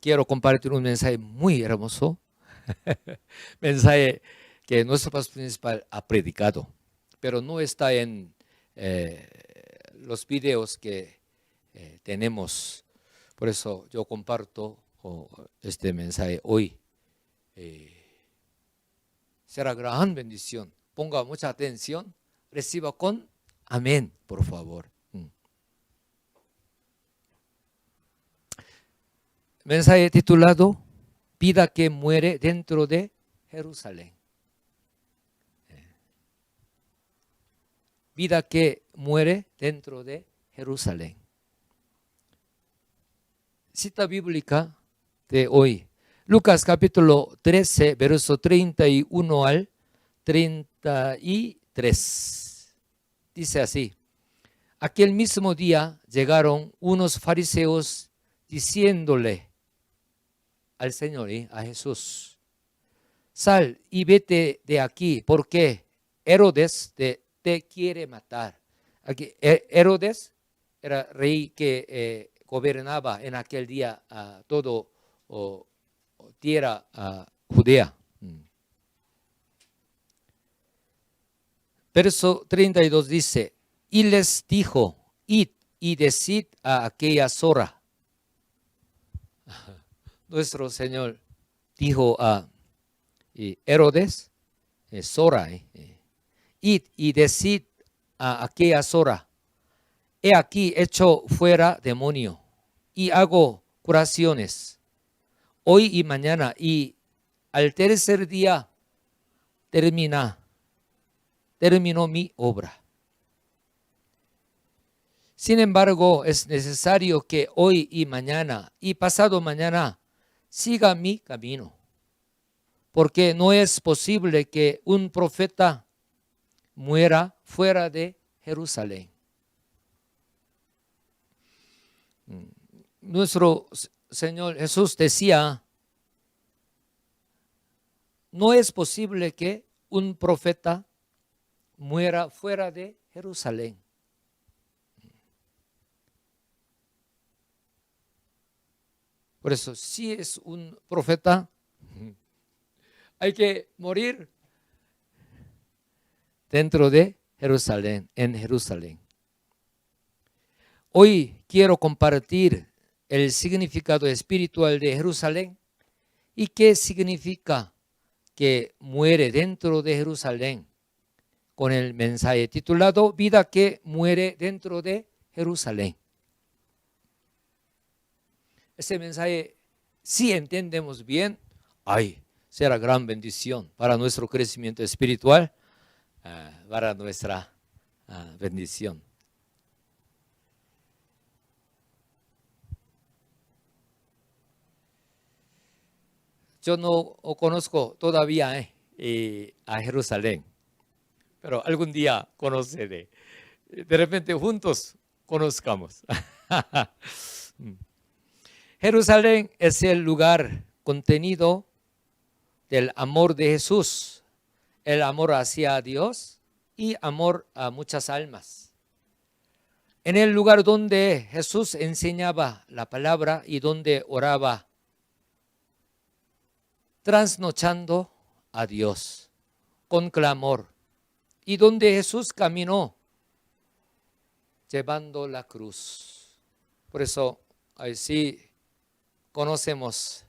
quiero compartir un mensaje muy hermoso, mensaje que nuestro pastor principal ha predicado, pero no está en los videos que tenemos. Por eso yo comparto este mensaje hoy. Será gran bendición. Ponga mucha atención, reciba con amén, por favor. Mensaje titulado Vida que muere dentro de Jerusalén. Vida que muere dentro de Jerusalén. Cita bíblica de hoy. Lucas capítulo 13, verso 31 al 33. Dice así. Aquel mismo día llegaron unos fariseos diciéndole al Señor, a Jesús: sal y vete de aquí, porque Herodes te quiere matar. Aquí, Herodes era rey que gobernaba en aquel día todo tierra Judea. Verso 32 dice: y les dijo, id y decid a aquella zorra. Nuestro Señor dijo a Herodes, zorra, id y decid a aquella zorra: he aquí hecho fuera demonio y hago curaciones hoy y mañana, y al tercer día terminó mi obra. Sin embargo, es necesario que hoy y mañana y pasado mañana siga mi camino, porque no es posible que un profeta muera fuera de Jerusalén. Nuestro Señor Jesús decía: no es posible que un profeta muera fuera de Jerusalén. Por eso, si es un profeta, hay que morir dentro de Jerusalén, en Jerusalén. Hoy quiero compartir el significado espiritual de Jerusalén y qué significa que muere dentro de Jerusalén, con el mensaje titulado Vida que muere dentro de Jerusalén. Ese mensaje, si entendemos bien, será gran bendición para nuestro crecimiento espiritual, para nuestra bendición. Yo no conozco todavía a Jerusalén, pero algún día conoceré. De repente juntos conozcamos. Jerusalén es el lugar contenido del amor de Jesús, el amor hacia Dios y amor a muchas almas. En el lugar donde Jesús enseñaba la palabra y donde oraba, trasnochando a Dios con clamor, y donde Jesús caminó llevando la cruz. Por eso, así conocemos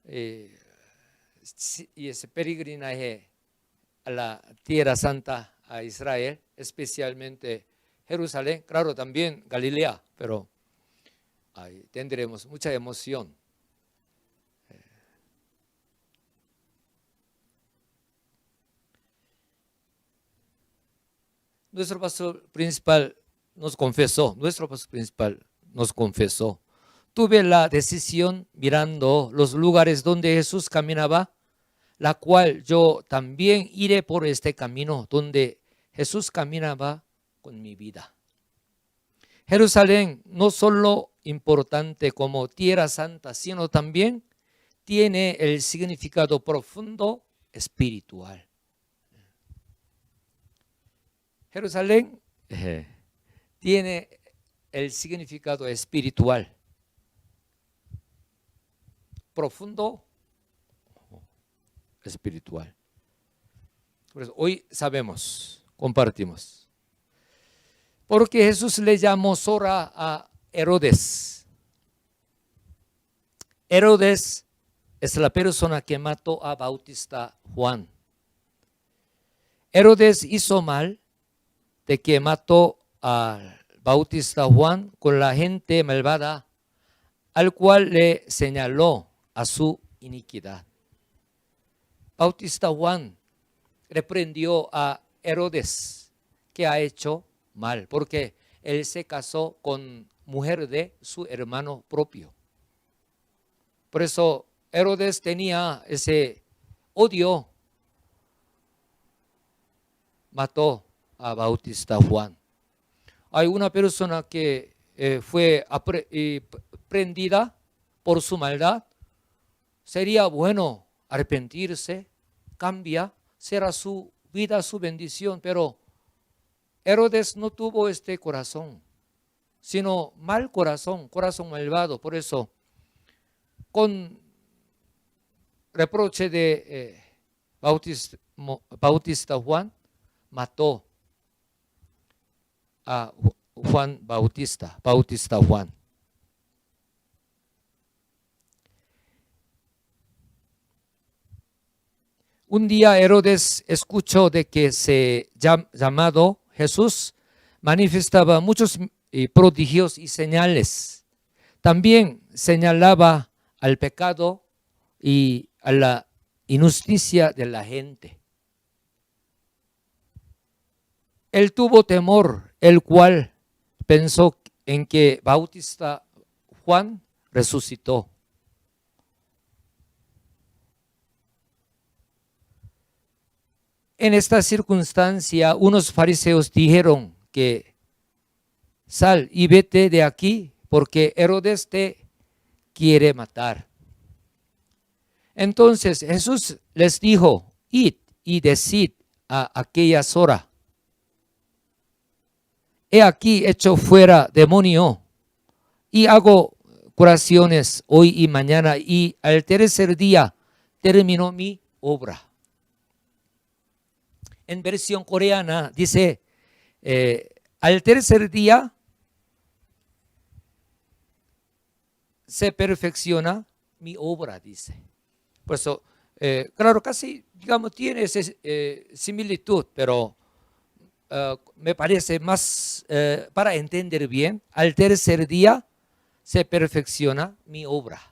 y ese peregrinaje a la Tierra Santa, a Israel, especialmente Jerusalén, claro, también Galilea, pero ahí tendremos mucha emoción. Nuestro pastor principal nos confesó, tuve la decisión mirando los lugares donde Jesús caminaba, la cual yo también iré por este camino donde Jesús caminaba con mi vida. Jerusalén no solo importante como tierra santa, sino también tiene el significado profundo espiritual. Jerusalén tiene el significado espiritual. profundo espiritual. Por eso hoy sabemos, compartimos. Porque Jesús le llamó Sora a Herodes. Herodes es la persona que mató a Bautista Juan. Herodes hizo mal de que mató a Bautista Juan con la gente malvada, al cual le señaló a su iniquidad. Bautista Juan reprendió a Herodes que ha hecho mal, porque él se casó con mujer de su hermano propio. Por eso Herodes tenía ese odio, mató a Bautista Juan. Hay una persona que fue prendida por su maldad. Sería bueno arrepentirse, cambia, será su vida, su bendición, pero Herodes no tuvo este corazón, sino mal corazón, corazón malvado. Por eso, con reproche de Bautista Juan, mató a Juan Bautista Juan. Un día Herodes escuchó de que se llamado Jesús manifestaba muchos prodigios y señales. También señalaba al pecado y a la injusticia de la gente. Él tuvo temor, el cual pensó en que Bautista Juan resucitó. En esta circunstancia, unos fariseos dijeron que sal y vete de aquí, porque Herodes te quiere matar. Entonces Jesús les dijo, id y decid a aquella Sora, he aquí hecho fuera demonio, y hago curaciones hoy y mañana, y al tercer día terminó mi obra. En versión coreana dice, al tercer día se perfecciona mi obra, dice. Por eso, claro, casi, digamos, tiene esa similitud, pero me parece más, para entender bien, al tercer día se perfecciona mi obra.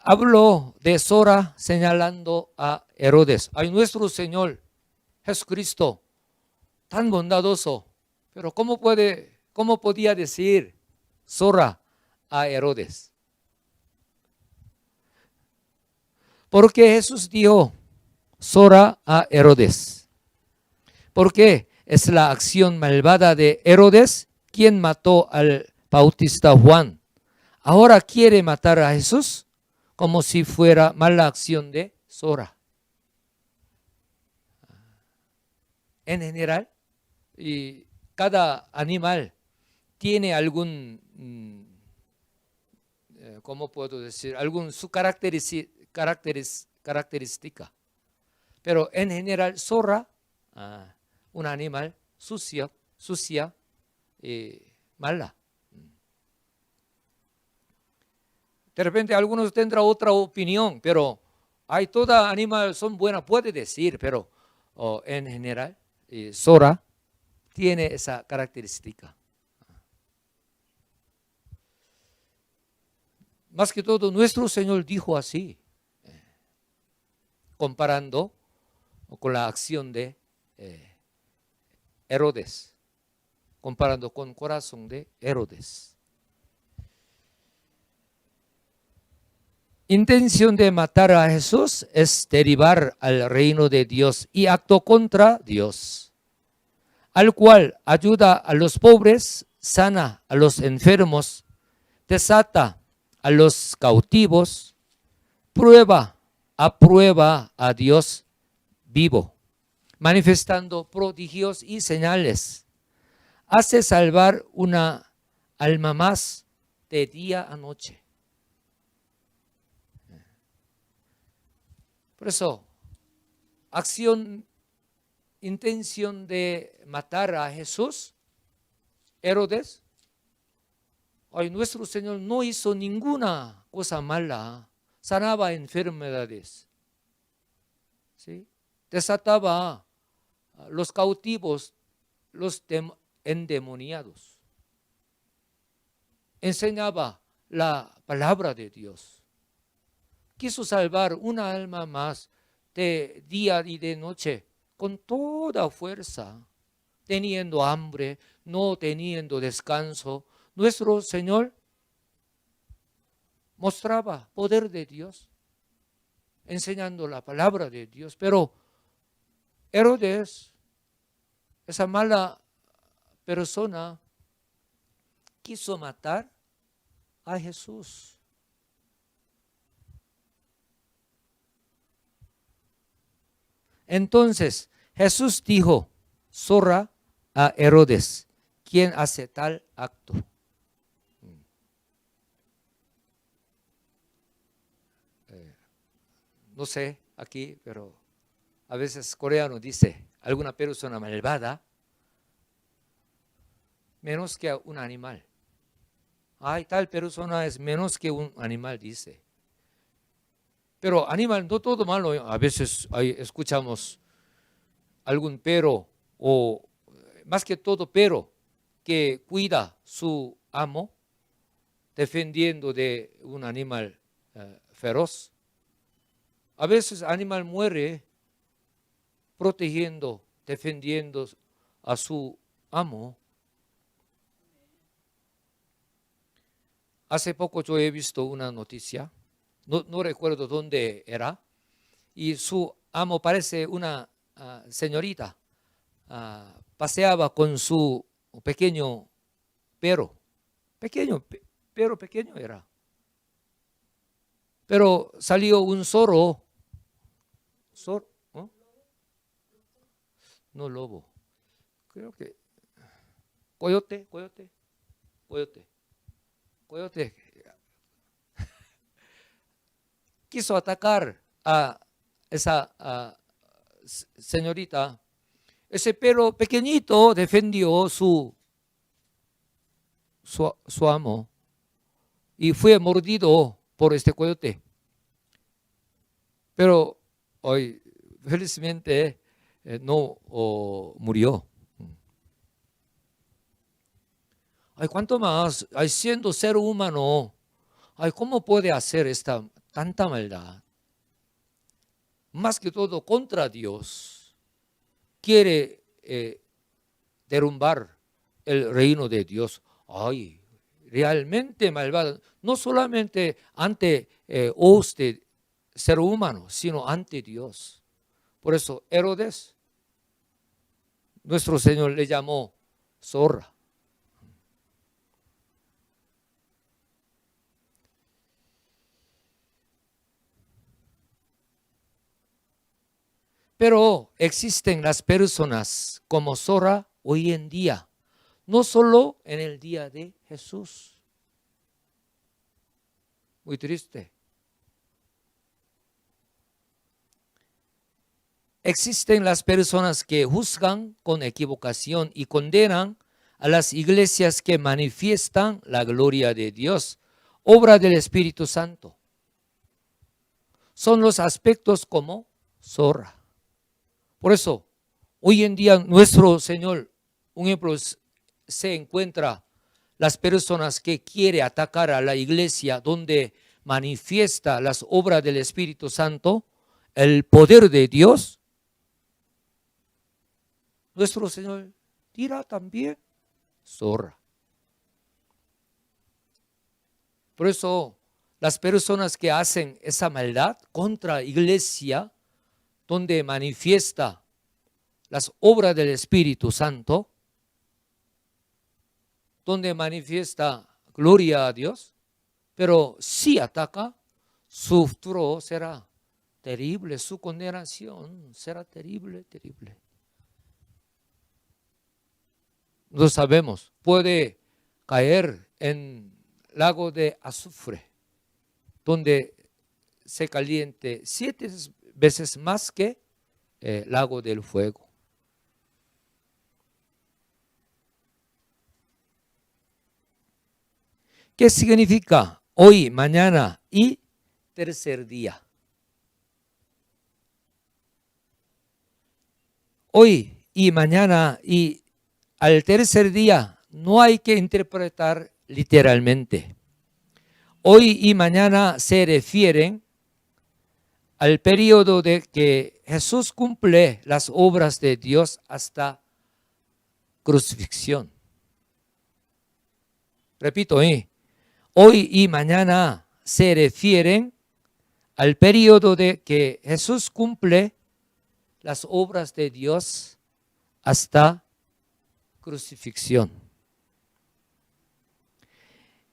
Habló de Sora señalando a Herodes. Ay, nuestro Señor Jesucristo, tan bondadoso, pero ¿cómo podía decir Sora a Herodes? Porque Jesús dijo Sora a Herodes. Porque es la acción malvada de Herodes quien mató al Bautista Juan. Ahora quiere matar a Jesús como si fuera mala acción de Sora. En general, y cada animal tiene algún, ¿cómo puedo decir? Su característica. Pero en general, Sora, un animal sucia y mala. De repente algunos tendrán otra opinión, pero toda animal son buenas, puede decir, pero en general, Sora tiene esa característica. Más que todo, nuestro Señor dijo así, comparando con la acción de Herodes, comparando con el corazón de Herodes. Intención de matar a Jesús es derivar al reino de Dios y acto contra Dios, al cual ayuda a los pobres, sana a los enfermos, desata a los cautivos, aprueba a Dios vivo, manifestando prodigios y señales, hace salvar una alma más de día a noche. Por eso, intención de matar a Jesús, Herodes, nuestro Señor no hizo ninguna cosa mala, sanaba enfermedades, ¿sí? Desataba a los cautivos, los endemoniados, enseñaba la palabra de Dios, quiso salvar una alma más de día y de noche con toda fuerza, teniendo hambre, no teniendo descanso. Nuestro Señor mostraba poder de Dios, enseñando la palabra de Dios. Pero Herodes, esa mala persona, quiso matar a Jesús. Entonces Jesús dijo, zorra a Herodes, ¿quién hace tal acto? No sé aquí, pero a veces coreano dice, alguna persona malvada, menos que un animal. Ay, tal persona es menos que un animal, dice. Pero animal, no todo malo. A veces escuchamos algún perro, o más que todo perro, que cuida su amo, defendiendo de un animal feroz. A veces el animal muere protegiendo, defendiendo a su amo. Hace poco yo he visto una noticia, no recuerdo dónde era, y su amo parece una señorita, paseaba con su pequeño perro, pero pequeño era. Pero salió un zorro, ¿no? No lobo, creo que coyote, quiso atacar a esa señorita. Ese perro pequeñito defendió su amo y fue mordido por este coyote. Pero hoy, felizmente, no murió. Ay, ¿cuánto más? Ay, siendo ser humano, ay, ¿cómo puede hacer tanta maldad? Más que todo contra Dios. Quiere derrumbar el reino de Dios. Ay, realmente malvado. No solamente ante usted, ser humano, sino ante Dios. Por eso Herodes, nuestro Señor le llamó zorra. Pero existen las personas como zorra hoy en día, no solo en el día de Jesús. Muy triste. Existen las personas que juzgan con equivocación y condenan a las iglesias que manifiestan la gloria de Dios, obra del Espíritu Santo. Son los aspectos como zorra. Por eso, hoy en día nuestro Señor, un ejemplo, se encuentra las personas que quieren atacar a la iglesia donde manifiesta las obras del Espíritu Santo, el poder de Dios. Nuestro Señor dirá también zorra. Por eso, las personas que hacen esa maldad contra la iglesia, donde manifiesta las obras del Espíritu Santo, donde manifiesta gloria a Dios, pero si ataca, su futuro será terrible, su condenación será terrible, terrible. No sabemos, puede caer en lago de azufre, donde se caliente 7 veces más que lago del fuego. ¿Qué significa hoy, mañana y tercer día? Hoy y mañana y al tercer día no hay que interpretar literalmente. Hoy y mañana se refieren al periodo de que Jesús cumple las obras de Dios hasta crucifixión. Repito, hoy y mañana se refieren al periodo de que Jesús cumple las obras de Dios hasta crucifixión.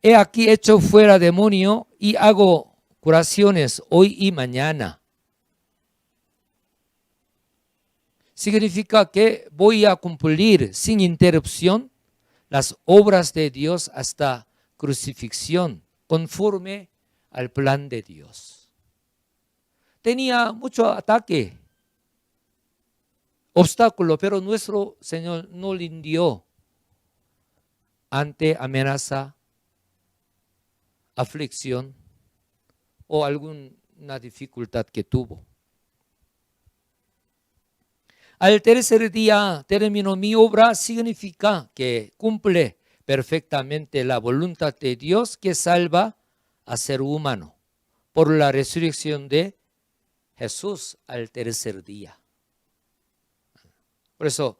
He aquí hecho fuera demonio y hago curaciones hoy y mañana. Significa que voy a cumplir sin interrupción las obras de Dios hasta crucifixión, conforme al plan de Dios. Tenía mucho ataque, obstáculo, pero nuestro Señor no rindió ante amenaza, aflicción o alguna dificultad que tuvo. Al tercer día terminó mi obra, significa que cumple perfectamente la voluntad de Dios que salva a ser humano por la resurrección de Jesús al tercer día. Por eso,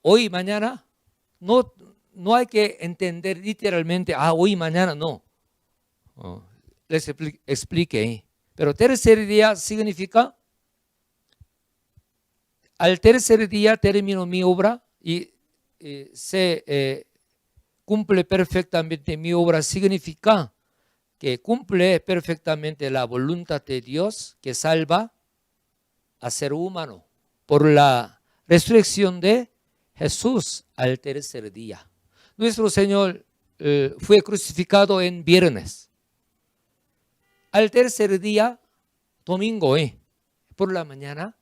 hoy y mañana no hay que entender literalmente, hoy y mañana no. Les expliqué. Pero tercer día significa, al tercer día termino mi obra y se cumple perfectamente mi obra, significa que cumple perfectamente la voluntad de Dios que salva a ser humano por la resurrección de Jesús al tercer día. Nuestro Señor fue crucificado en viernes. Al tercer día, domingo, por la mañana,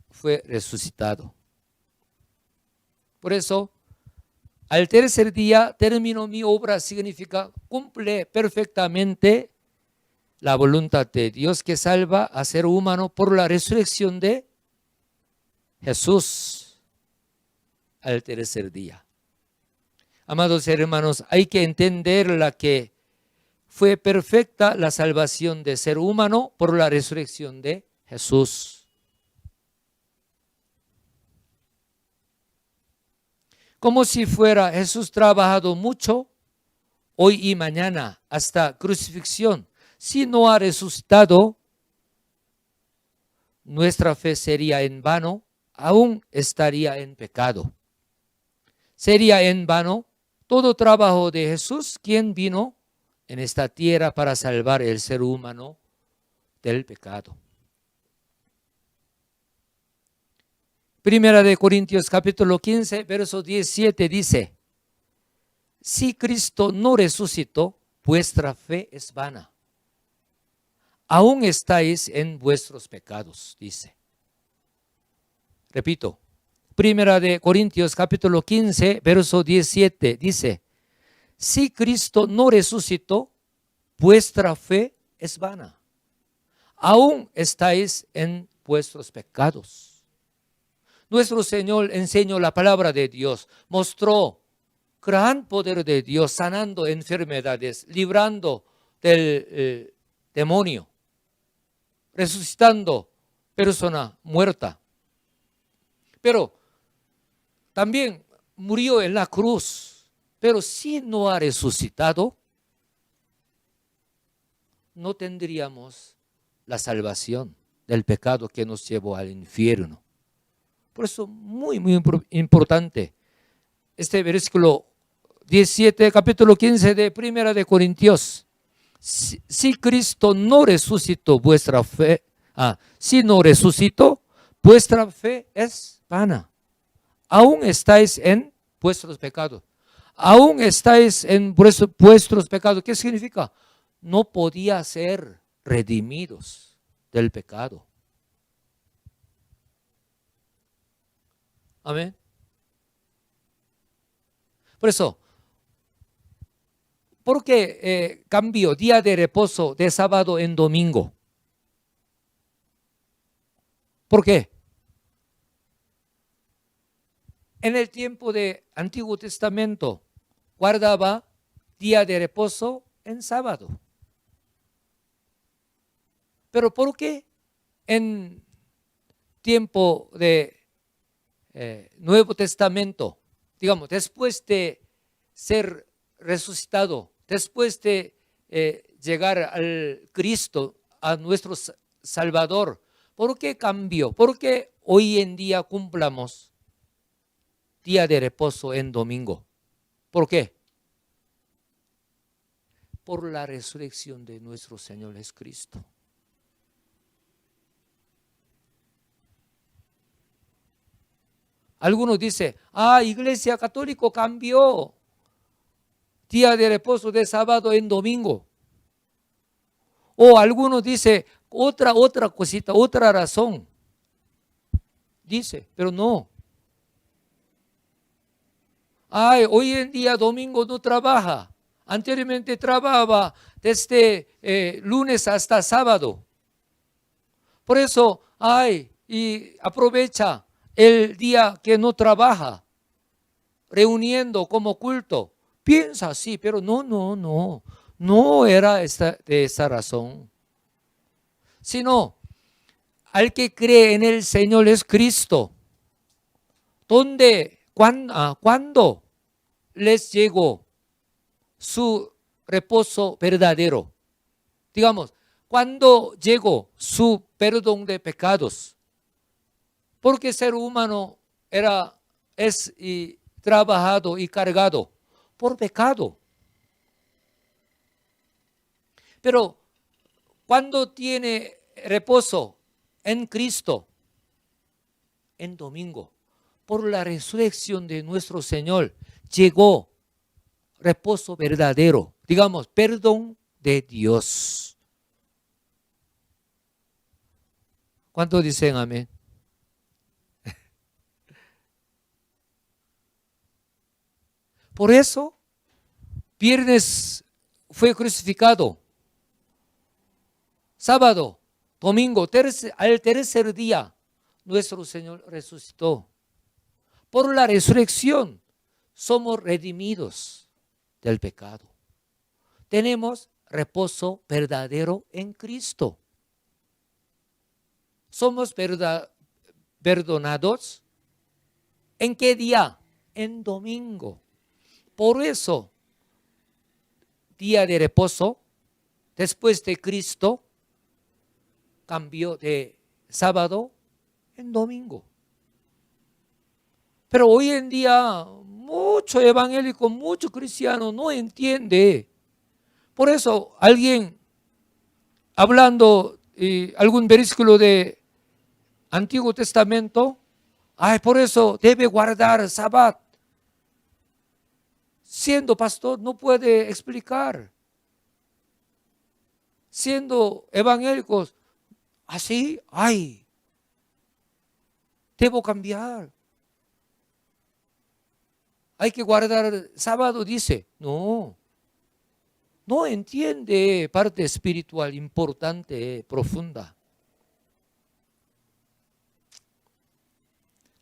fue resucitado. Por eso, al tercer día terminó mi obra, significa cumple perfectamente la voluntad de Dios que salva a ser humano por la resurrección de Jesús al tercer día. Amados hermanos, hay que entender la que fue perfecta la salvación de ser humano por la resurrección de Jesús. Como si fuera Jesús trabajado mucho hoy y mañana hasta crucifixión. Si no ha resucitado, nuestra fe sería en vano, aún estaría en pecado. Sería en vano todo trabajo de Jesús, quien vino en esta tierra para salvar el ser humano del pecado. Primera de Corintios capítulo 15, verso 17 dice: si Cristo no resucitó, vuestra fe es vana. Aún estáis en vuestros pecados, dice. Repito, Primera de Corintios capítulo 15, verso 17 dice: si Cristo no resucitó, vuestra fe es vana. Aún estáis en vuestros pecados. Nuestro Señor enseñó la palabra de Dios, mostró gran poder de Dios, sanando enfermedades, librando del demonio, resucitando persona muerta. Pero también murió en la cruz. Pero si no ha resucitado, no tendríamos la salvación del pecado que nos llevó al infierno. Por eso, muy importante, este versículo 17, capítulo 15 de Primera de Corintios. Si Cristo no resucitó, vuestra fe, si no resucitó, vuestra fe es vana. Aún estáis en vuestros pecados. aún estáis en vuestros pecados. ¿Qué significa? No podía ser redimidos del pecado. Amén. Por eso, ¿por qué cambió día de reposo de sábado en domingo? ¿Por qué? En el tiempo de Antiguo Testamento guardaba día de reposo en sábado. Pero ¿por qué en tiempo de Nuevo Testamento, digamos, después de ser resucitado, después de llegar al Cristo, a nuestro Salvador, ¿por qué cambió? ¿Por qué hoy en día cumplamos día de reposo en domingo? ¿Por qué? Por la resurrección de nuestro Señor Jesucristo. Algunos dicen, Iglesia Católica cambió día de reposo de sábado en domingo. O algunos dicen otra cosita, otra razón. Dice, pero no. Hoy en día domingo no trabaja. Anteriormente trabajaba desde lunes hasta sábado. Por eso, y aprovecha el día que no trabaja, reuniendo como culto. Piensa así, pero no era de esa razón. Sino, al que cree en el Señor es Cristo. ¿Cuándo les llegó su reposo verdadero? Digamos, ¿cuándo llegó su perdón de pecados? Porque ser humano es trabajado y cargado por pecado. Pero ¿cuándo tiene reposo en Cristo? En domingo. Por la resurrección de nuestro Señor llegó reposo verdadero, digamos, perdón de Dios. ¿Cuántos dicen amén? Por eso, viernes fue crucificado. Sábado, domingo, al tercer día, nuestro Señor resucitó. Por la resurrección, somos redimidos del pecado. Tenemos reposo verdadero en Cristo. Somos perdonados. ¿En qué día? En domingo. Por eso, día de reposo, después de Cristo, cambió de sábado en domingo. Pero hoy en día, mucho evangélico, mucho cristiano no entiende. Por eso, alguien hablando algún versículo de Antiguo Testamento, por eso debe guardar Sabbat. Siendo pastor no puede explicar. Siendo evangélicos, así, debo cambiar. Hay que guardar sábado, dice. No entiende parte espiritual importante, profunda.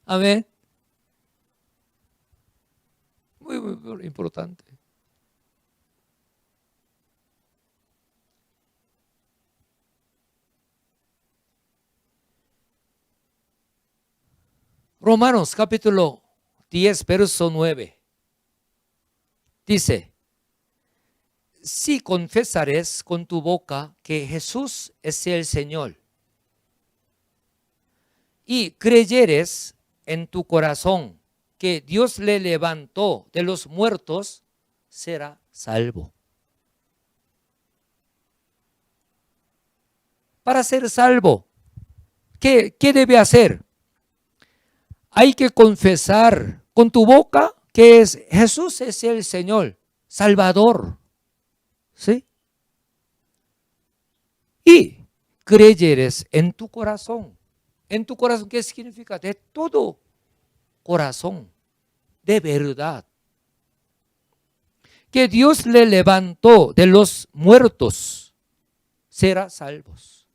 Amén. Muy importante. Romanos capítulo 10, verso 9. Dice, si confesares con tu boca que Jesús es el Señor y creyeres en tu corazón que Dios le levantó de los muertos, será salvo. Para ser salvo, ¿qué debe hacer? Hay que confesar con tu boca que es Jesús es el Señor, Salvador. ¿Sí? Y creyeres en tu corazón. En tu corazón, ¿qué significa? De todo corazón, de verdad. Que Dios le levantó de los muertos, será salvos.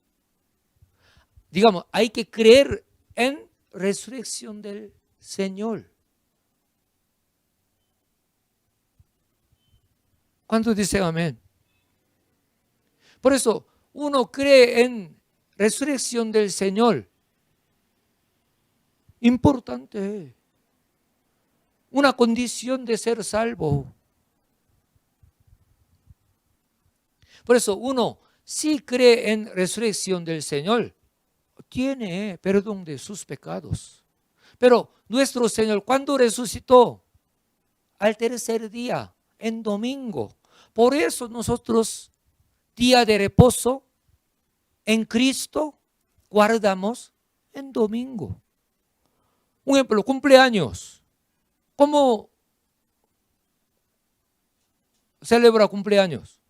Digamos, hay que creer en resurrección del Señor. ¿Cuántos dicen amén? Por eso, uno cree en resurrección del Señor. Importante. Una condición de ser salvo. Por eso, uno sí cree en resurrección del Señor. Tiene perdón de sus pecados. Pero nuestro Señor, ¿cuándo resucitó? Al tercer día, en domingo. Por eso nosotros, día de reposo, en Cristo, guardamos en domingo. Un ejemplo, cumpleaños. ¿Cómo celebra cumpleaños?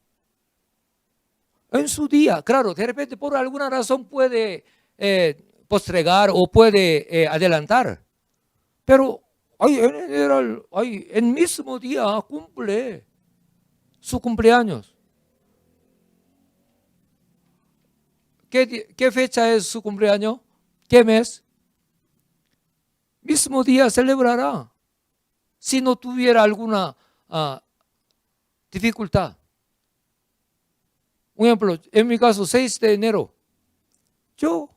En su día, claro, de repente por alguna razón puede postergar o puede adelantar. Pero en mismo día cumple su cumpleaños. ¿Qué fecha es su cumpleaños? ¿Qué mes? Mismo día celebrará. Si no tuviera alguna dificultad. Un ejemplo, en mi caso, 6 de enero. Yo,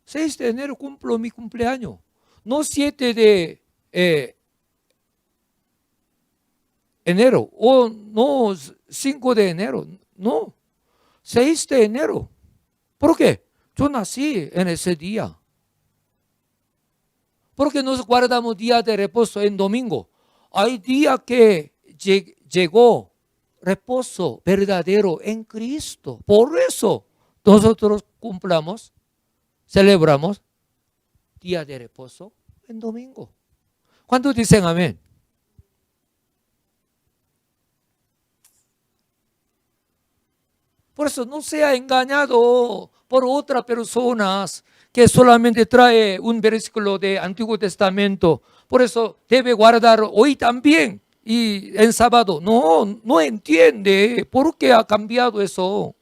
6 de enero cumplo mi cumpleaños. No 7 de enero o no 5 de enero. No, 6 de enero. ¿Por qué? Yo nací en ese día. ¿Por qué nos guardamos día de reposo en domingo? Hay día que llegó reposo verdadero en Cristo. Por eso nosotros celebramos día de reposo en domingo. ¿Cuántos dicen amén? Por eso no sea engañado por otras personas que solamente trae un versículo de Antiguo Testamento. Por eso debe guardar hoy también y en sábado. No entiende por qué ha cambiado eso.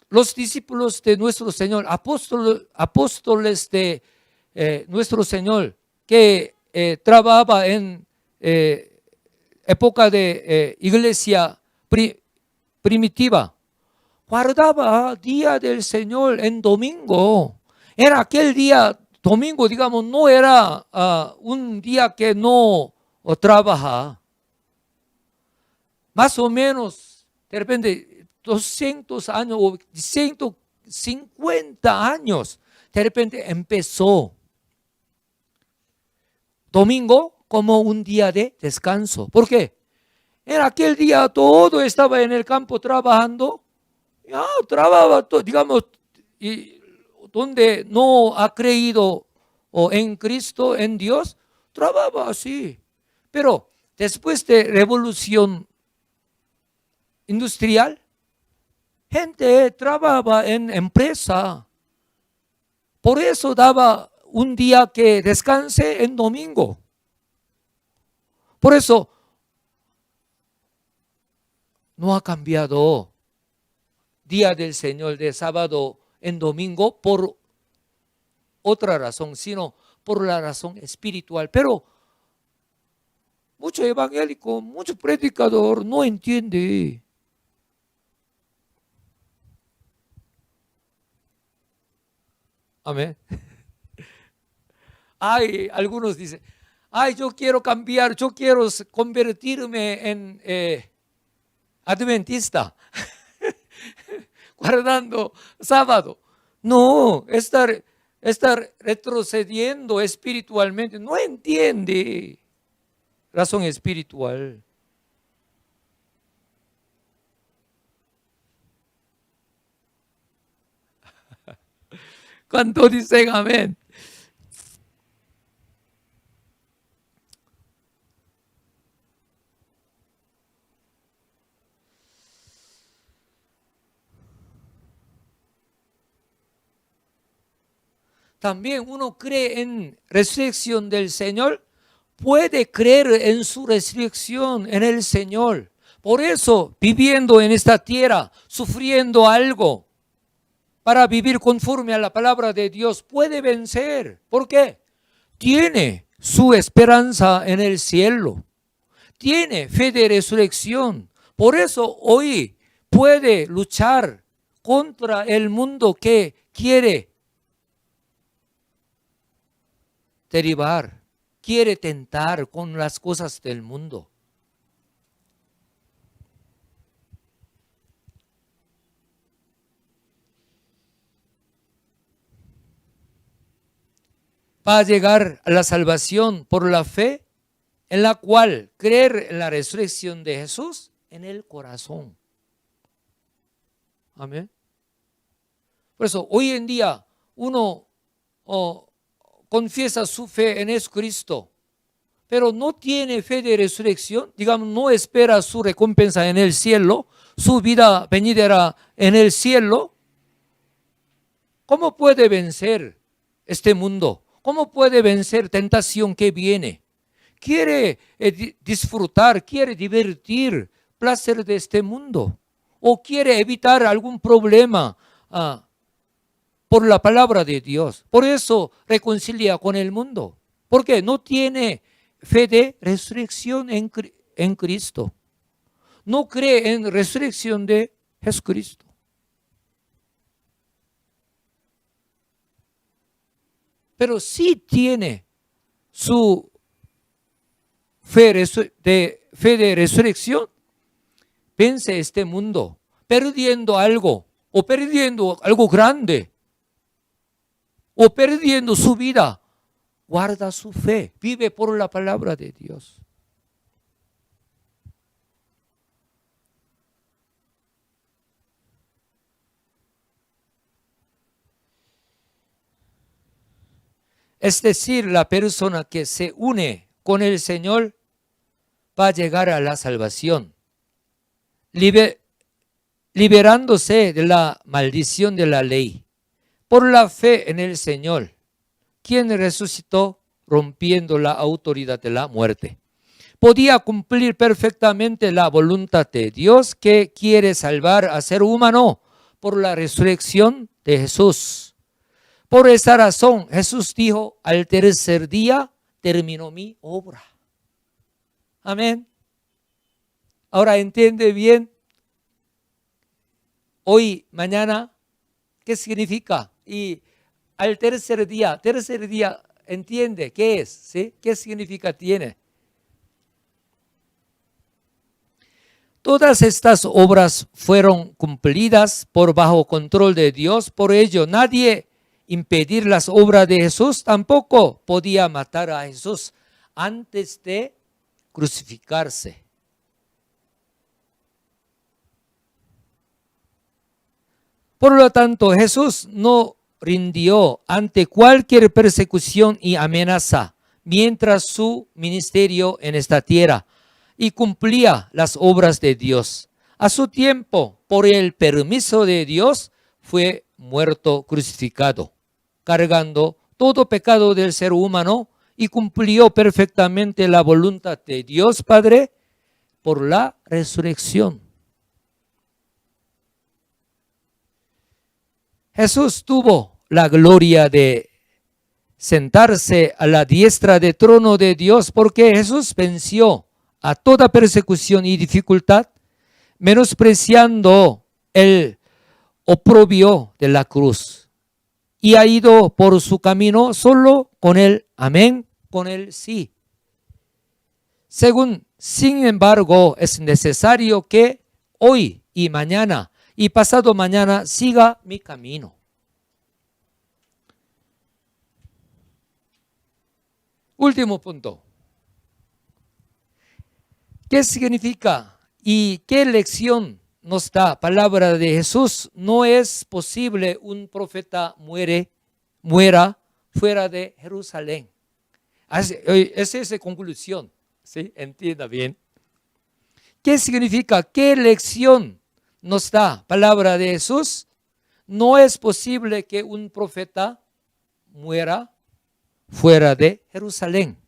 Los discípulos de nuestro Señor, apóstoles de nuestro Señor, que trabajaba en época de iglesia primitiva, guardaba día del Señor en domingo. Era aquel día, domingo, digamos, no era un día que no trabaja. Más o menos, de repente, 200 años o 150 años, de repente empezó domingo como un día de descanso. ¿Por qué? En aquel día todo estaba en el campo trabajando. Ya trabajaba, digamos, y donde no ha creído en Cristo, en Dios, trabajaba así. Pero después de revolución industrial, gente trabajaba en empresa. Por eso daba un día que descanse en domingo. Por eso no ha cambiado día del Señor de sábado en domingo por otra razón, sino por la razón espiritual. Pero mucho evangélico, mucho predicador no entiende. Amén. Hay algunos dicen, yo quiero cambiar, yo quiero convertirme en adventista, guardando sábado. No, estar retrocediendo espiritualmente, no entiende razón espiritual. ¿Cuánto dicen amén? también uno cree en resurrección del Señor, puede creer en su resurrección, en el Señor. Por eso, viviendo en esta tierra, sufriendo algo, para vivir conforme a la palabra de Dios, puede vencer. ¿Por qué? Tiene su esperanza en el cielo. Tiene fe de resurrección. Por eso hoy puede luchar contra el mundo que quiere derivar, quiere tentar con las cosas del mundo. Va a llegar a la salvación por la fe, en la cual creer en la resurrección de Jesús en el corazón. Amén. Por eso hoy en día uno confiesa su fe en Jesucristo, pero no tiene fe de resurrección, digamos, no espera su recompensa en el cielo, su vida venidera en el cielo. ¿Cómo puede vencer este mundo? ¿Cómo puede vencer tentación que viene? Quiere disfrutar, quiere divertir, placer de este mundo, o quiere evitar algún problema por la palabra de Dios. Por eso reconcilia con el mundo, porque no tiene fe de resurrección en Cristo. No cree en resurrección de Jesucristo. Pero sí tiene su fe de resurrección, vence este mundo, perdiendo algo, o perdiendo algo grande, o perdiendo su vida, guarda su fe, vive por la palabra de Dios. Es decir, la persona que se une con el Señor va a llegar a la salvación, liberándose de la maldición de la ley, por la fe en el Señor, quien resucitó rompiendo la autoridad de la muerte. Podía cumplir perfectamente la voluntad de Dios que quiere salvar al ser humano por la resurrección de Jesús. Por esa razón, Jesús dijo, al tercer día terminó mi obra. Amén. Ahora entiende bien, hoy, mañana, ¿qué significa? Y al tercer día, entiende qué es, ¿sí? ¿Qué significa tiene? Todas estas obras fueron cumplidas por bajo control de Dios, por ello nadie impedir las obras de Jesús, tampoco podía matar a Jesús antes de crucificarse. Por lo tanto, Jesús no rindió ante cualquier persecución y amenaza mientras su ministerio en esta tierra y cumplía las obras de Dios. A su tiempo, por el permiso de Dios, fue muerto crucificado, cargando todo pecado del ser humano, y cumplió perfectamente la voluntad de Dios Padre por la resurrección. Jesús tuvo la gloria de sentarse a la diestra del trono de Dios porque Jesús venció a toda persecución y dificultad, menospreciando el oprobio de la cruz, y ha ido por su camino solo con el amén, con el sí. Sin embargo, es necesario que hoy y mañana y pasado mañana siga mi camino. Último punto. ¿Qué significa y qué lección nos da palabra de Jesús? No es posible un profeta muera fuera de Jerusalén. Esa es la conclusión. ¿Sí? Entienda bien. ¿Qué significa? ¿Qué lección nos da palabra de Jesús? No es posible que un profeta muera fuera de Jerusalén.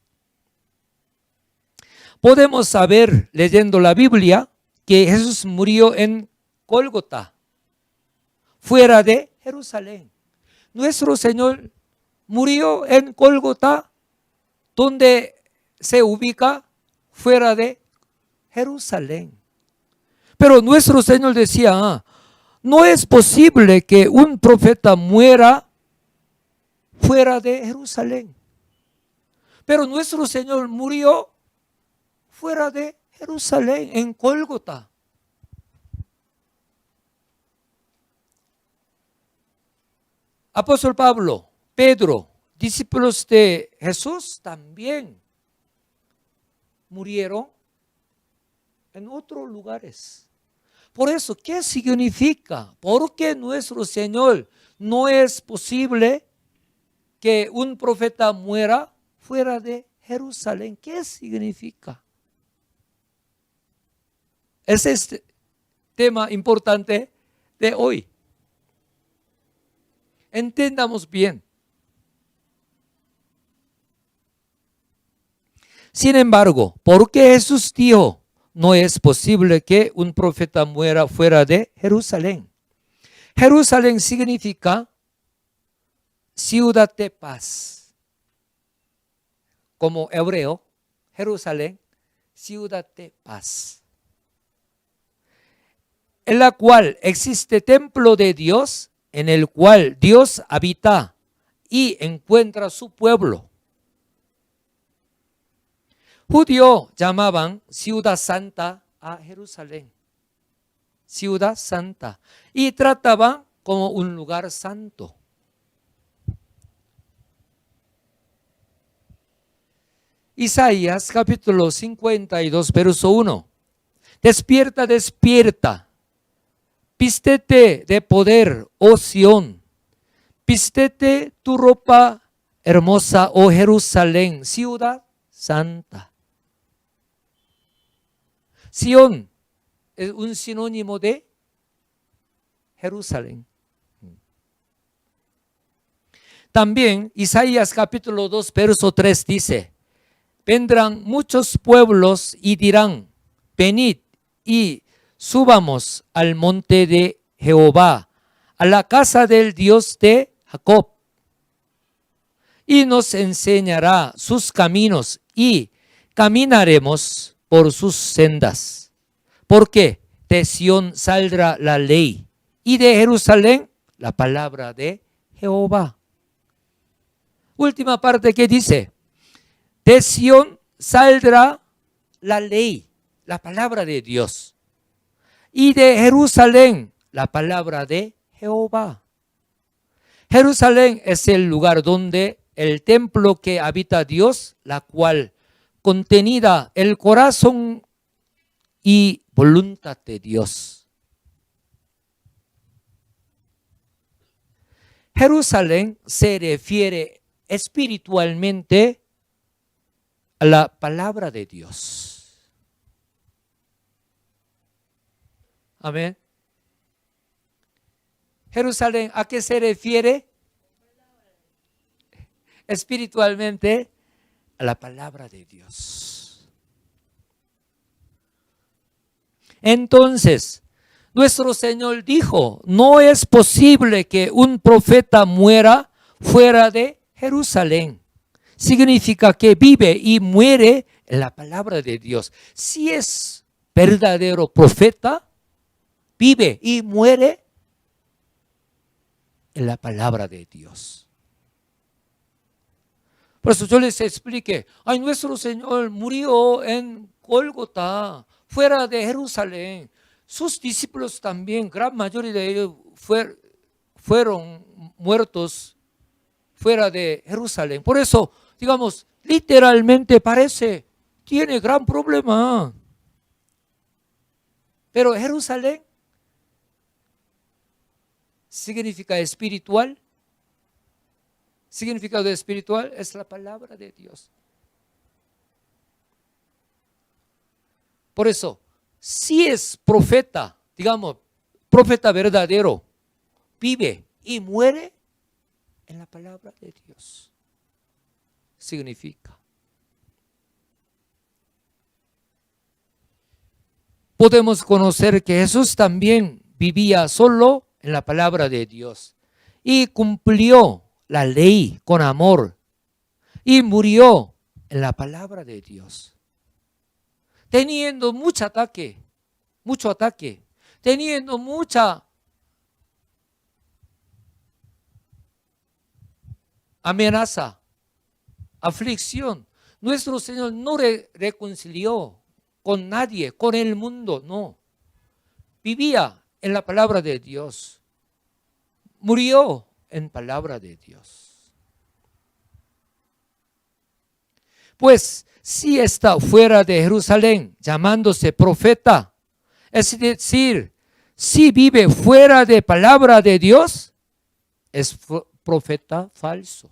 Podemos saber, leyendo la Biblia, que Jesús murió en Gólgota, fuera de Jerusalén. Nuestro Señor murió en Gólgota, donde se ubica fuera de Jerusalén. Pero nuestro Señor decía, no es posible que un profeta muera fuera de Jerusalén. Pero nuestro Señor murió fuera de Jerusalén, en Gólgota. Apóstol Pablo, Pedro, discípulos de Jesús también murieron en otros lugares. Por eso, ¿qué significa? Porque nuestro Señor no es posible que un profeta muera fuera de Jerusalén. ¿Qué significa? Ese es el tema importante de hoy. Entendamos bien. Sin embargo, ¿por qué Jesús dijo, no es posible que un profeta muera fuera de Jerusalén? Jerusalén significa ciudad de paz. Como hebreo, Jerusalén, ciudad de paz, en la cual existe templo de Dios, en el cual Dios habita y encuentra su pueblo. Judíos llamaban ciudad santa a Jerusalén, ciudad santa, y trataban como un lugar santo. Isaías capítulo 52, verso 1. Despierta, despierta, vístete de poder, oh Sión, vístete tu ropa hermosa, oh Jerusalén, ciudad santa. Sión es un sinónimo de Jerusalén. También Isaías capítulo 2, verso 3 dice, vendrán muchos pueblos y dirán, venid y subamos al monte de Jehová, a la casa del Dios de Jacob, y nos enseñará sus caminos y caminaremos por sus sendas. Porque de Sión saldrá la ley y de Jerusalén la palabra de Jehová. Última parte que dice, de Sión saldrá la ley, la palabra de Dios, y de Jerusalén la palabra de Jehová. Jerusalén es el lugar donde el templo que habita Dios, la cual contenida el corazón y voluntad de Dios. Jerusalén se refiere espiritualmente a la palabra de Dios. Amén. Jerusalén, ¿a qué se refiere? Espiritualmente a la palabra de Dios. Entonces, nuestro Señor dijo, no es posible que un profeta muera fuera de Jerusalén. Significa que vive y muere en la palabra de Dios. Si es verdadero profeta, vive y muere en la palabra de Dios. Por eso yo les expliqué, nuestro Señor murió en Gólgota, fuera de Jerusalén. Sus discípulos también, gran mayoría de ellos fueron muertos fuera de Jerusalén. Por eso, digamos, literalmente tiene gran problema. Pero Jerusalén significa espiritual. Significado espiritual es la palabra de Dios. Por eso, si es profeta, digamos, profeta verdadero, vive y muere en la palabra de Dios. Significa. Podemos conocer que Jesús también vivía solo en la palabra de Dios y cumplió la ley con amor y murió en la palabra de Dios. Teniendo mucho ataque, teniendo mucha amenaza, aflicción, nuestro Señor no reconcilió con nadie, con el mundo, no. Vivía en la palabra de Dios. Murió en palabra de Dios. Pues si está fuera de Jerusalén, llamándose profeta, es decir, si vive fuera de palabra de Dios, es profeta falso.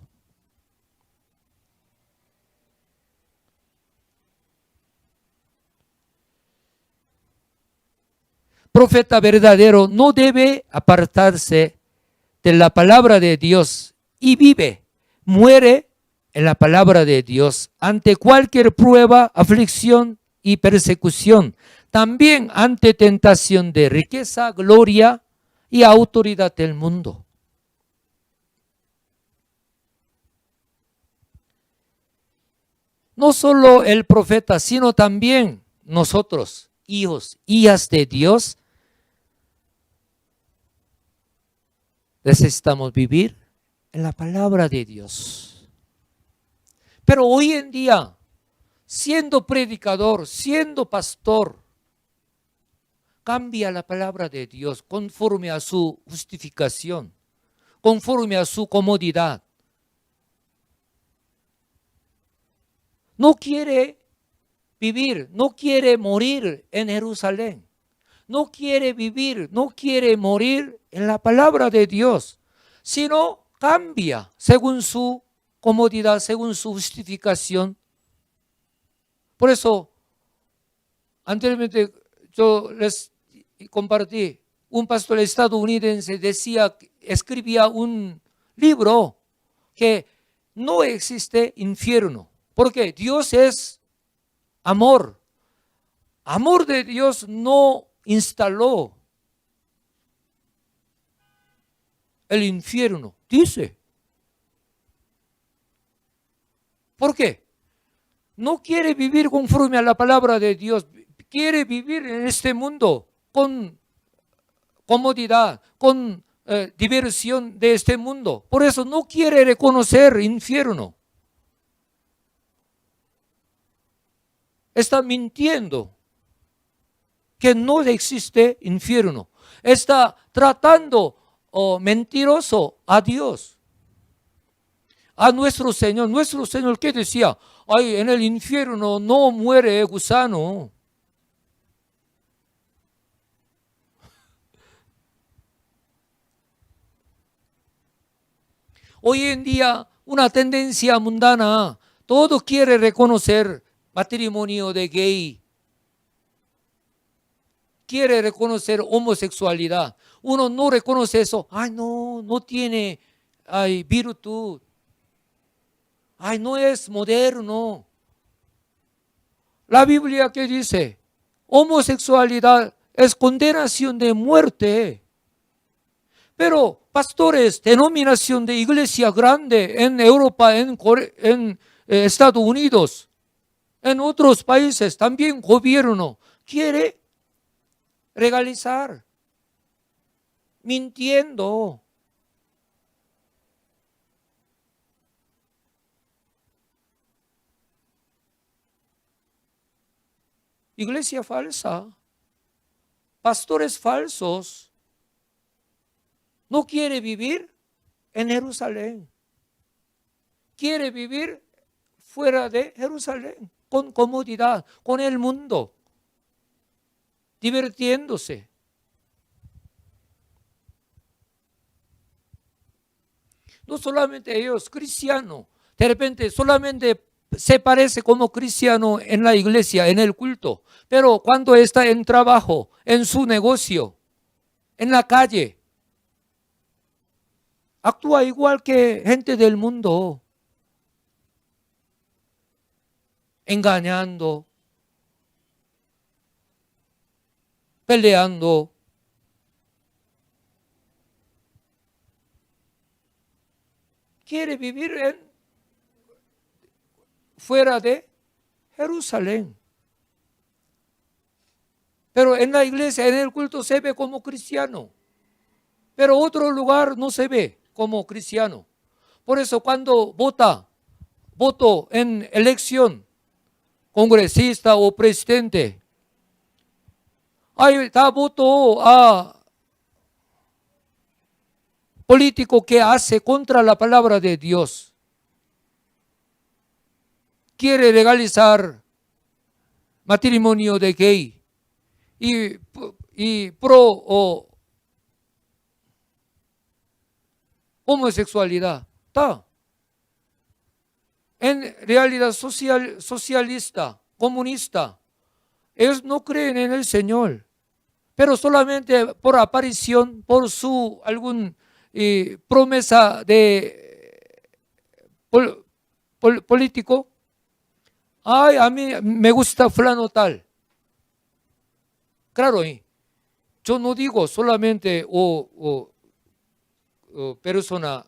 Profeta verdadero no debe apartarse de la palabra de Dios y muere en la palabra de Dios ante cualquier prueba, aflicción y persecución, también ante tentación de riqueza, gloria y autoridad del mundo. No solo el profeta, sino también nosotros, hijos, hijas de Dios, necesitamos vivir en la palabra de Dios. Pero hoy en día, siendo predicador, siendo pastor, cambia la palabra de Dios conforme a su justificación, conforme a su comodidad. No quiere vivir, no quiere morir en Jerusalén. No quiere vivir, no quiere morir en la palabra de Dios, sino cambia según su comodidad, según su justificación. Por eso, anteriormente yo les compartí, un pastor estadounidense escribía un libro que no existe infierno, porque Dios es amor. Amor de Dios no instaló el infierno, dice. ¿Por qué? No quiere vivir conforme a la palabra de Dios, quiere vivir en este mundo con comodidad, con diversión de este mundo. Por eso no quiere reconocer infierno. Está mintiendo que no existe infierno. Está tratando mentiroso a Dios, a nuestro Señor. Nuestro Señor, ¿qué decía? Ay, en el infierno no muere gusano. Hoy en día, una tendencia mundana, todo quiere reconocer matrimonio de gay, quiere reconocer homosexualidad. Uno no reconoce eso. Ay, no tiene virtud. Ay, no es moderno. La Biblia, ¿qué dice? Homosexualidad es condenación de muerte. Pero pastores, denominación de iglesia grande en Europa, en Estados Unidos, en otros países, también gobierno quiere legalizar, mintiendo. Iglesia falsa, pastores falsos, no quiere vivir en Jerusalén, quiere vivir fuera de Jerusalén, con comodidad, con el mundo, divirtiéndose. No solamente ellos, cristianos, de repente solamente se parece como cristiano en la iglesia, en el culto, pero cuando está en trabajo, en su negocio, en la calle, actúa igual que gente del mundo, engañando, peleando. Quiere vivir fuera de Jerusalén. Pero en la iglesia, en el culto, se ve como cristiano. Pero otro lugar no se ve como cristiano. Por eso cuando voto en elección, congresista o presidente, da voto a político que hace contra la palabra de Dios. Quiere legalizar matrimonio de gay y pro o homosexualidad. Está. En realidad socialista, comunista, ellos no creen en el Señor, pero solamente por aparición, por su algún promesa de político. Ay, a mí me gusta fulano tal. Claro, yo no digo solamente persona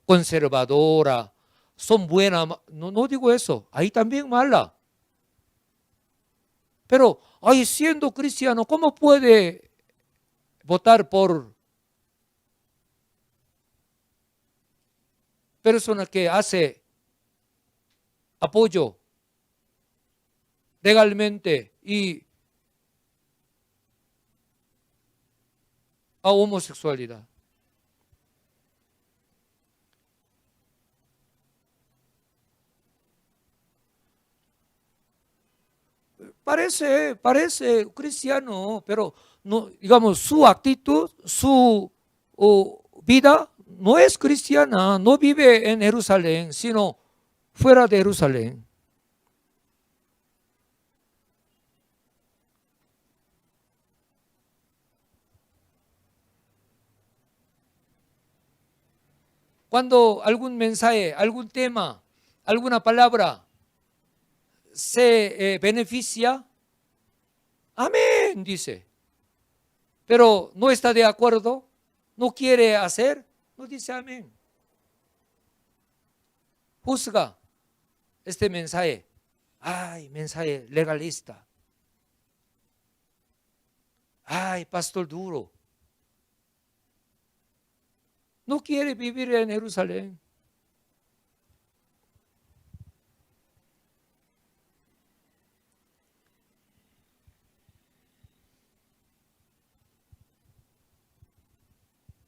conservadora, son buenas, no digo eso, ahí también mala. Pero, siendo cristiano, ¿cómo puede votar por persona que hace apoyo legalmente y a homosexualidad? Parece cristiano, pero no, digamos, su actitud, su vida no es cristiana, no vive en Jerusalén, sino fuera de Jerusalén. Cuando algún mensaje, algún tema, alguna palabra se beneficia, amén, dice. Pero no está de acuerdo, no quiere hacer, no dice amén. Juzga este mensaje. Ay, mensaje legalista. Ay, pastor duro. No quiere vivir en Jerusalén.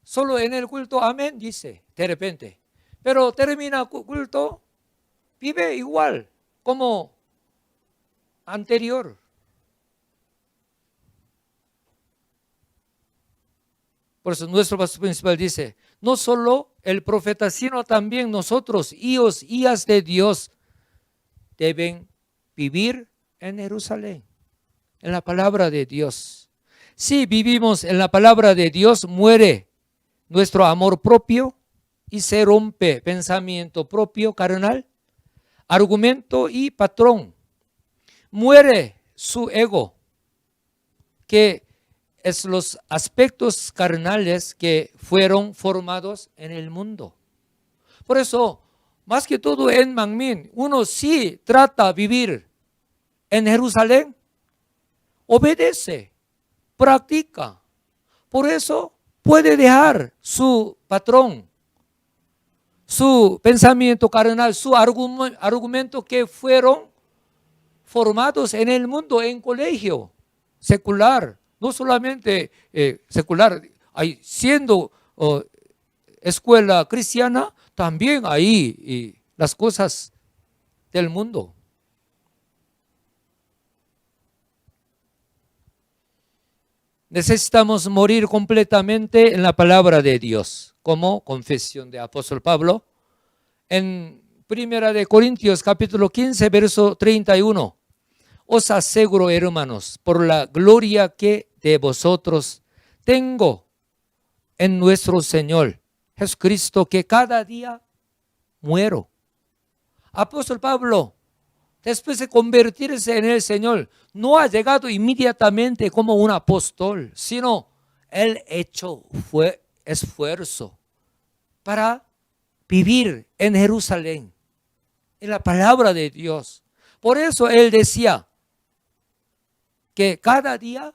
Solo en el culto, amén, dice, de repente. Pero termina el culto, vive igual como anterior. Por eso nuestro pastor principal dice, no solo el profeta, sino también nosotros, hijos, hijas de Dios, deben vivir en Jerusalén, en la palabra de Dios. Si vivimos en la palabra de Dios, muere nuestro amor propio y se rompe pensamiento propio, carnal, argumento y patrón. Muere su ego, que es los aspectos carnales que fueron formados en el mundo. Por eso, más que todo en Manmin, uno sí trata de vivir en Jerusalén, obedece, practica. Por eso puede dejar su patrón, su pensamiento carnal, su argumento que fueron formados en el mundo, en colegio secular. No solamente secular, siendo escuela cristiana, también ahí las cosas del mundo. Necesitamos morir completamente en la palabra de Dios, como confesión de apóstol Pablo. En 1 Corintios capítulo 15, verso 31. Os aseguro, hermanos, por la gloria que de vosotros tengo en nuestro Señor Jesucristo, que cada día muero. Apóstol Pablo, después de convertirse en el Señor, no ha llegado inmediatamente como un apóstol, sino él fue esfuerzo para vivir en Jerusalén, en la palabra de Dios. Por eso él decía que cada día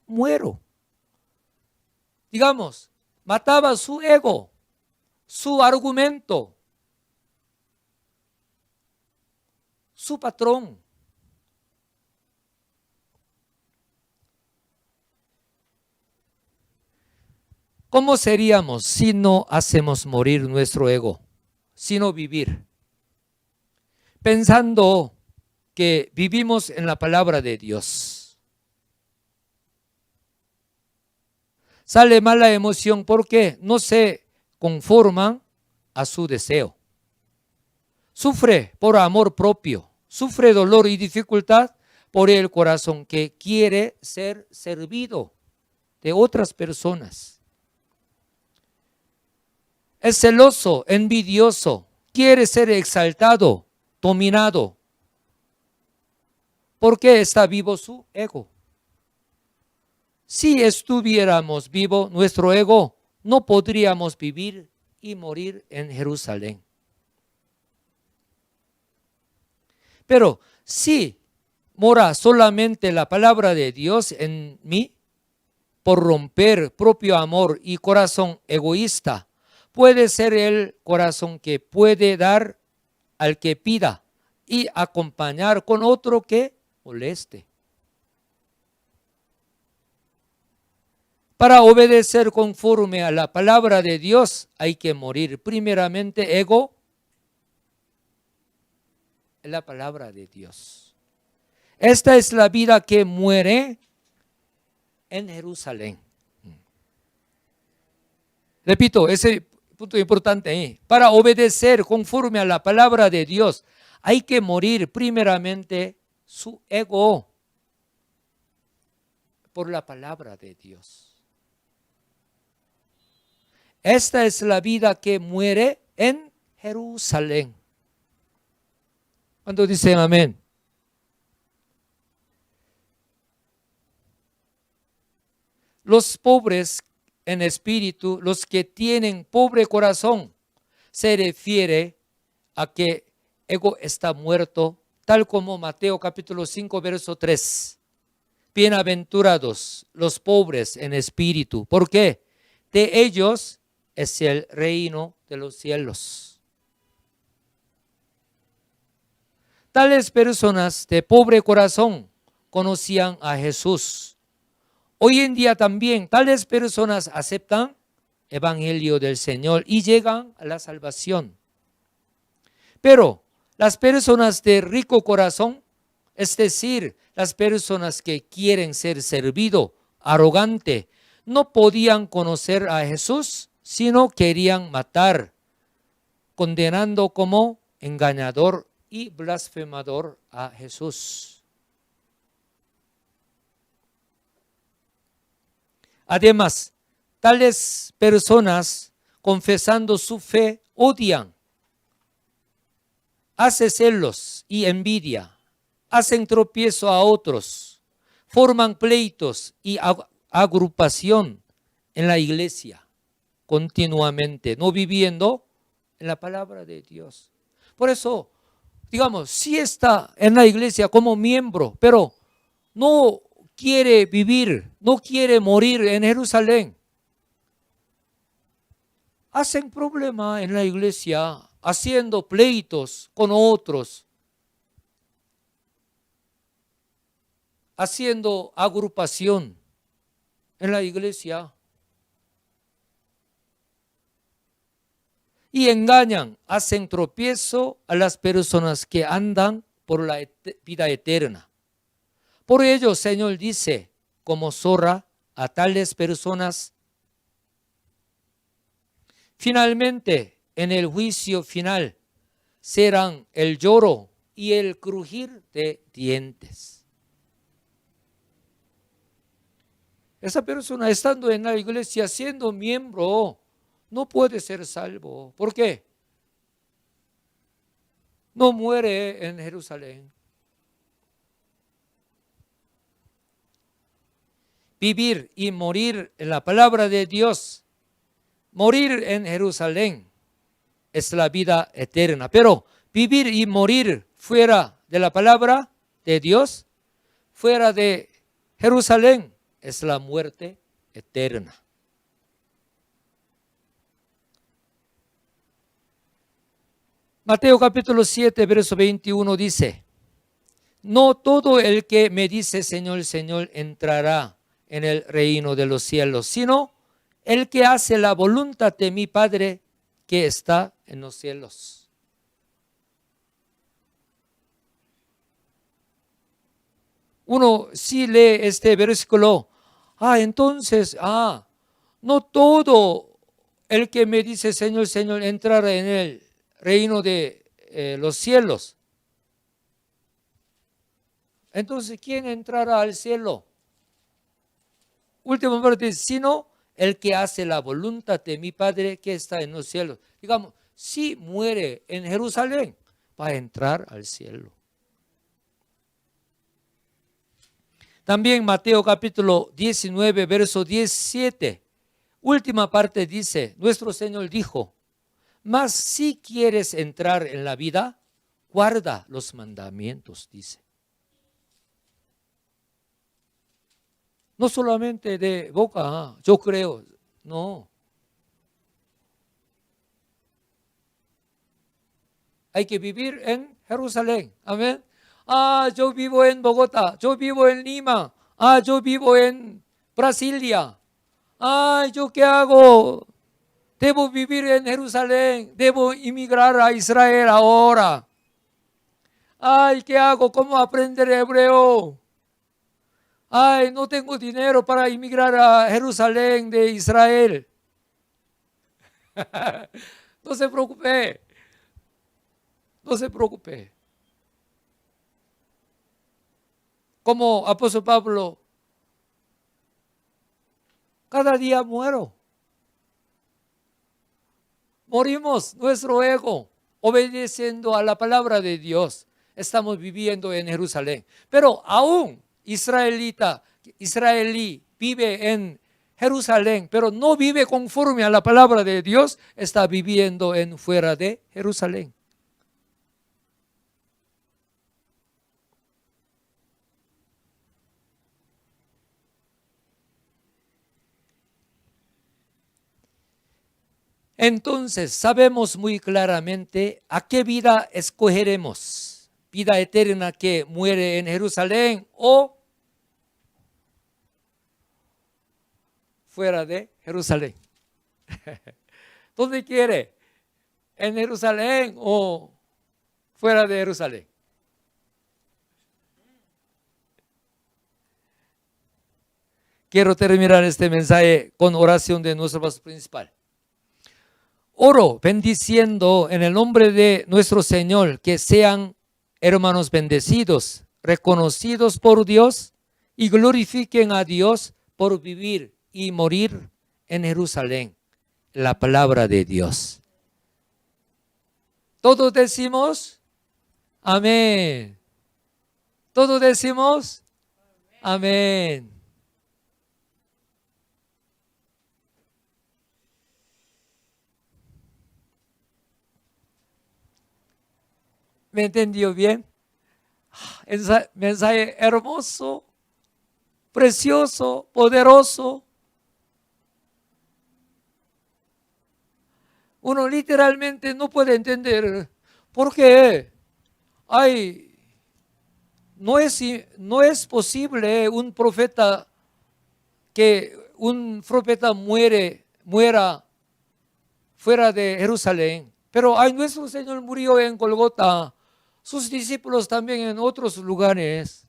muero. Digamos, mataba su ego, su argumento, su patrón. ¿Cómo seríamos si no hacemos morir nuestro ego? Sino vivir, pensando que vivimos en la palabra de Dios. Sale mala emoción porque no se conforman a su deseo. Sufre por amor propio, sufre dolor y dificultad por el corazón que quiere ser servido de otras personas. Es celoso, envidioso, quiere ser exaltado, dominado. ¿Por qué está vivo su ego? Si estuviéramos vivo nuestro ego, no podríamos vivir y morir en Jerusalén. Pero si mora solamente la palabra de Dios en mí, por romper propio amor y corazón egoísta, puede ser el corazón que puede dar al que pida y acompañar con otro que moleste. Para obedecer conforme a la palabra de Dios hay que morir primeramente ego en la palabra de Dios. Esta es la vida que muere en Jerusalén. Repito, ese punto importante. Para obedecer conforme a la palabra de Dios hay que morir primeramente su ego por la palabra de Dios. Esta es la vida que muere en Jerusalén. ¿Cuántos dicen amén? Los pobres en espíritu, los que tienen pobre corazón, se refiere a que ego está muerto, tal como Mateo capítulo 5, verso 3. Bienaventurados los pobres en espíritu. ¿Por qué? De ellos es el reino de los cielos. Tales personas de pobre corazón conocían a Jesús. Hoy en día también tales personas aceptan el evangelio del Señor y llegan a la salvación. Pero las personas de rico corazón, es decir, las personas que quieren ser servido, arrogante, no podían conocer a Jesús, sino querían matar, condenando como engañador y blasfemador a Jesús. Además, tales personas, confesando su fe, odian, hacen celos y envidia, hacen tropiezo a otros, forman pleitos y agrupación en la iglesia continuamente, no viviendo en la palabra de Dios. Por eso, digamos, sí está en la iglesia como miembro, pero no quiere vivir, no quiere morir en Jerusalén. Hacen problema en la iglesia, haciendo pleitos con otros, haciendo agrupación en la iglesia. Y engañan, hacen tropiezo a las personas que andan por la vida eterna. Por ello, el Señor dice, como zorra a tales personas, finalmente, en el juicio final, serán el lloro y el crujir de dientes. Esa persona estando en la iglesia, siendo miembro, no puede ser salvo. ¿Por qué? No muere en Jerusalén. Vivir y morir en la palabra de Dios, morir en Jerusalén, es la vida eterna. Pero vivir y morir fuera de la palabra de Dios, fuera de Jerusalén, es la muerte eterna. Mateo capítulo 7, verso 21 dice: no todo el que me dice Señor, Señor, entrará en el reino de los cielos, sino el que hace la voluntad de mi Padre que está en los cielos. Uno sí lee este versículo, entonces, no todo el que me dice Señor, Señor, entrará en el reino de los cielos. Entonces, ¿quién entrará al cielo? Última parte, sino el que hace la voluntad de mi Padre que está en los cielos. Digamos, si muere en Jerusalén, va a entrar al cielo. También Mateo capítulo 19, verso 17. Última parte dice, nuestro Señor dijo, mas si quieres entrar en la vida, guarda los mandamientos, dice. No solamente de boca, yo creo, no. Hay que vivir en Jerusalén, amén. Yo vivo en Bogotá, yo vivo en Lima, yo vivo en Brasilia. ¿Yo qué hago? Debo vivir en Jerusalén, debo emigrar a Israel ahora. ¿Qué hago? ¿Cómo aprender hebreo? No tengo dinero para emigrar a Jerusalén de Israel. No se preocupe. No se preocupe. Como apóstol Pablo, cada día muero. Morimos nuestro ego, obedeciendo a la palabra de Dios. Estamos viviendo en Jerusalén. Pero aún israelí vive en Jerusalén, pero no vive conforme a la palabra de Dios, está viviendo fuera de Jerusalén. Entonces sabemos muy claramente a qué vida escogeremos. Vida eterna que muere en Jerusalén o fuera de Jerusalén. ¿Dónde quiere? ¿En Jerusalén o fuera de Jerusalén? Quiero terminar este mensaje con oración de nuestro pastor principal. Oro bendiciendo en el nombre de nuestro Señor que sean hermanos bendecidos, reconocidos por Dios y glorifiquen a Dios por vivir y morir en Jerusalén, la palabra de Dios. Todos decimos amén. Todos decimos amén. ¿Me entendió bien? Mensaje hermoso, precioso, poderoso. Uno literalmente no puede entender por qué no es posible un profeta muera fuera de Jerusalén. Pero nuestro Señor murió en Golgota, sus discípulos también en otros lugares.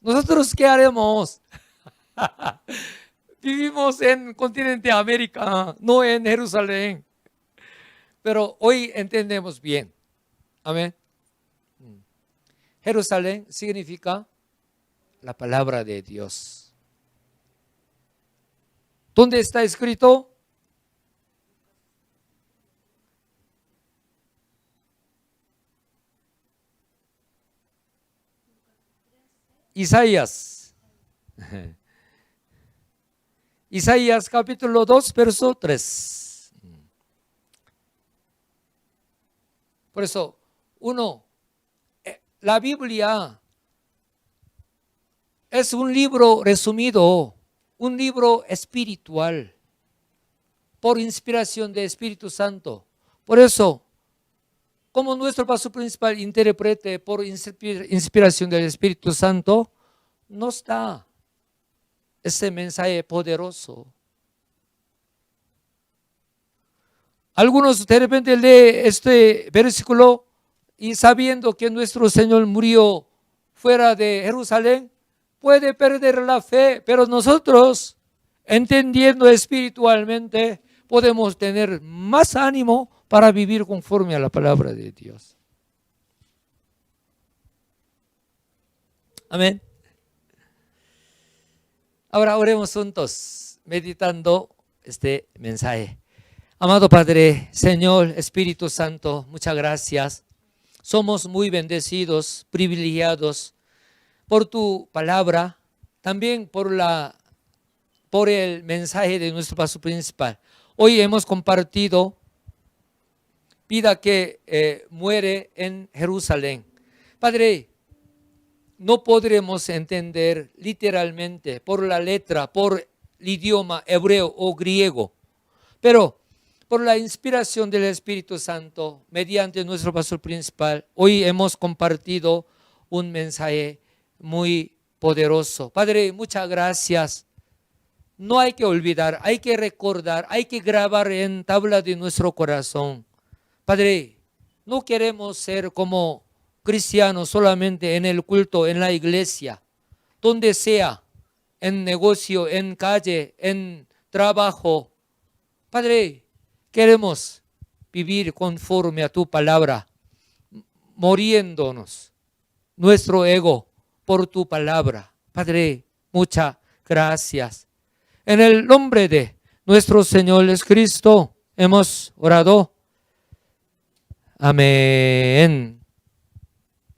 ¿Nosotros qué haremos? Vivimos en el continente América, no en Jerusalén. Pero hoy entendemos bien. Amén. Jerusalén significa la palabra de Dios. ¿Dónde está escrito? Isaías. Isaías capítulo 2, verso 3. Por eso, la Biblia es un libro resumido, un libro espiritual, por inspiración del Espíritu Santo. Por eso, como nuestro pastor principal interprete por inspiración del Espíritu Santo, nos da ese mensaje poderoso. Algunos de repente leen este versículo y sabiendo que nuestro Señor murió fuera de Jerusalén, puede perder la fe, pero nosotros, entendiendo espiritualmente, podemos tener más ánimo para vivir conforme a la palabra de Dios. Amén. Ahora oremos juntos, meditando este mensaje. Amado Padre, Señor, Espíritu Santo, muchas gracias. Somos muy bendecidos, privilegiados por tu palabra, también por el mensaje de nuestro pastor principal. Hoy hemos compartido vida que muere en Jerusalén. Padre, no podremos entender literalmente por la letra, por el idioma hebreo o griego, pero por la inspiración del Espíritu Santo, mediante nuestro pastor principal, hoy hemos compartido un mensaje muy poderoso. Padre, muchas gracias. No hay que olvidar, hay que recordar, hay que grabar en tabla de nuestro corazón. Padre, no queremos ser como cristianos solamente en el culto, en la iglesia, donde sea, en negocio, en calle, en trabajo. Padre, queremos vivir conforme a tu palabra, muriéndonos nuestro ego por tu palabra. Padre, muchas gracias. En el nombre de nuestro Señor Jesucristo hemos orado. Amén.